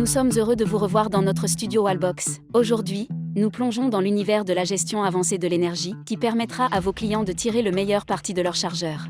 Nous sommes heureux de vous revoir dans notre studio Wallbox. Aujourd'hui, nous plongeons dans l'univers de la gestion avancée de l'énergie, qui permettra à vos clients de tirer le meilleur parti de leur chargeur.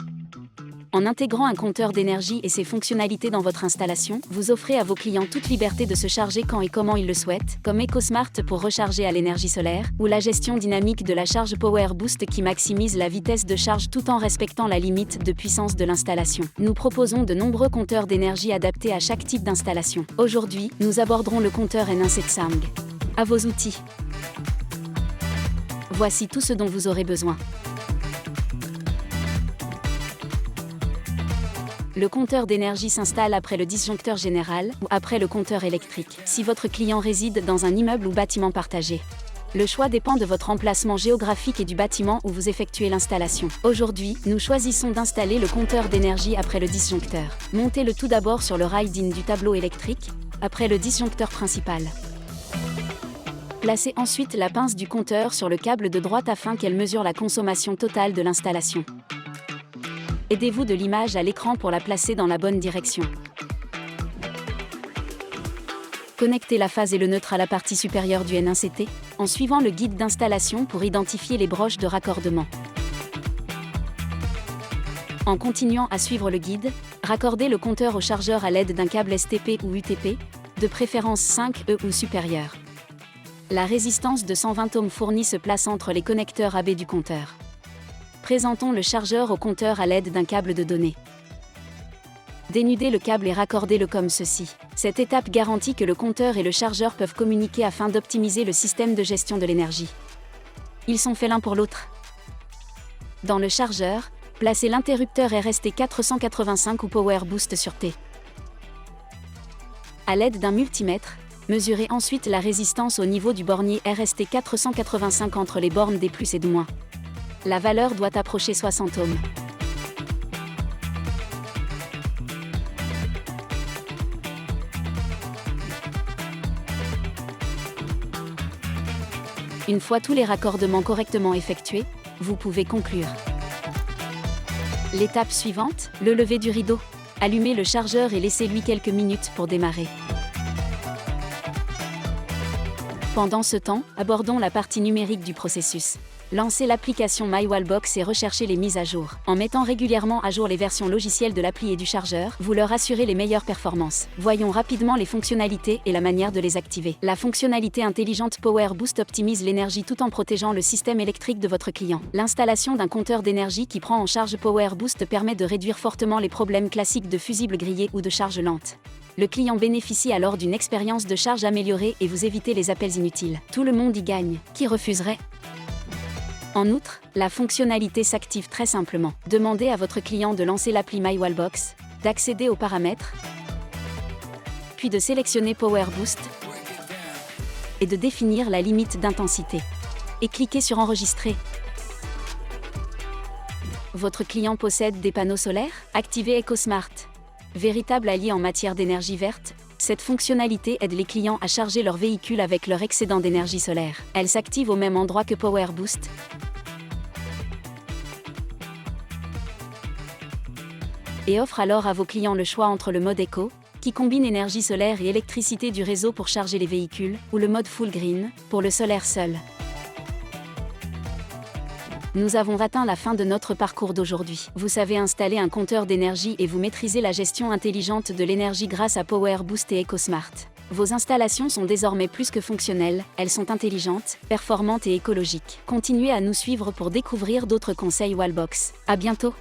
En intégrant un compteur d'énergie et ses fonctionnalités dans votre installation, vous offrez à vos clients toute liberté de se charger quand et comment ils le souhaitent, comme EcoSmart pour recharger à l'énergie solaire, ou la gestion dynamique de la charge Power Boost qui maximise la vitesse de charge tout en respectant la limite de puissance de l'installation. Nous proposons de nombreux compteurs d'énergie adaptés à chaque type d'installation. Aujourd'hui, nous aborderons le compteur N1 de Samsung. À vos outils. Voici tout ce dont vous aurez besoin. Le compteur d'énergie s'installe après le disjoncteur général ou après le compteur électrique, si votre client réside dans un immeuble ou bâtiment partagé. Le choix dépend de votre emplacement géographique et du bâtiment où vous effectuez l'installation. Aujourd'hui, nous choisissons d'installer le compteur d'énergie après le disjoncteur. Montez-le tout d'abord sur le rail d'IN du tableau électrique, après le disjoncteur principal. Placez ensuite la pince du compteur sur le câble de droite afin qu'elle mesure la consommation totale de l'installation. Aidez-vous de l'image à l'écran pour la placer dans la bonne direction. Connectez la phase et le neutre à la partie supérieure du N1CT, en suivant le guide d'installation pour identifier les broches de raccordement. En continuant à suivre le guide, raccordez le compteur au chargeur à l'aide d'un câble STP ou UTP, de préférence 5E ou supérieur. La résistance de 120 ohms fournie se place entre les connecteurs AB du compteur. Présentons le chargeur au compteur à l'aide d'un câble de données. Dénudez le câble et raccordez-le comme ceci. Cette étape garantit que le compteur et le chargeur peuvent communiquer afin d'optimiser le système de gestion de l'énergie. Ils sont faits l'un pour l'autre. Dans le chargeur, placez l'interrupteur RST 485 ou Power Boost sur T. À l'aide d'un multimètre, mesurez ensuite la résistance au niveau du bornier RST 485 entre les bornes des plus et de moins. La valeur doit approcher 60 ohms. Une fois tous les raccordements correctement effectués, vous pouvez conclure. L'étape suivante, le lever du rideau. Allumez le chargeur et laissez-lui quelques minutes pour démarrer. Pendant ce temps, abordons la partie numérique du processus. Lancez l'application MyWallbox et recherchez les mises à jour. En mettant régulièrement à jour les versions logicielles de l'appli et du chargeur, vous leur assurez les meilleures performances. Voyons rapidement les fonctionnalités et la manière de les activer. La fonctionnalité intelligente Power Boost optimise l'énergie tout en protégeant le système électrique de votre client. L'installation d'un compteur d'énergie qui prend en charge Power Boost permet de réduire fortement les problèmes classiques de fusibles grillés ou de charge lente. Le client bénéficie alors d'une expérience de charge améliorée et vous évitez les appels inutiles. Tout le monde y gagne. Qui refuserait ? En outre, la fonctionnalité s'active très simplement. Demandez à votre client de lancer l'appli MyWallbox, d'accéder aux paramètres, puis de sélectionner Power Boost et de définir la limite d'intensité. Et cliquez sur Enregistrer. Votre client possède des panneaux solaires ? Activez EcoSmart. Véritable allié en matière d'énergie verte, cette fonctionnalité aide les clients à charger leur véhicule avec leur excédent d'énergie solaire. Elle s'active au même endroit que Power Boost. Et offre alors à vos clients le choix entre le mode Eco, qui combine énergie solaire et électricité du réseau pour charger les véhicules, ou le mode Full Green, pour le solaire seul. Nous avons atteint la fin de notre parcours d'aujourd'hui. Vous savez installer un compteur d'énergie et vous maîtrisez la gestion intelligente de l'énergie grâce à Power Boost et EcoSmart. Vos installations sont désormais plus que fonctionnelles, elles sont intelligentes, performantes et écologiques. Continuez à nous suivre pour découvrir d'autres conseils Wallbox. À bientôt!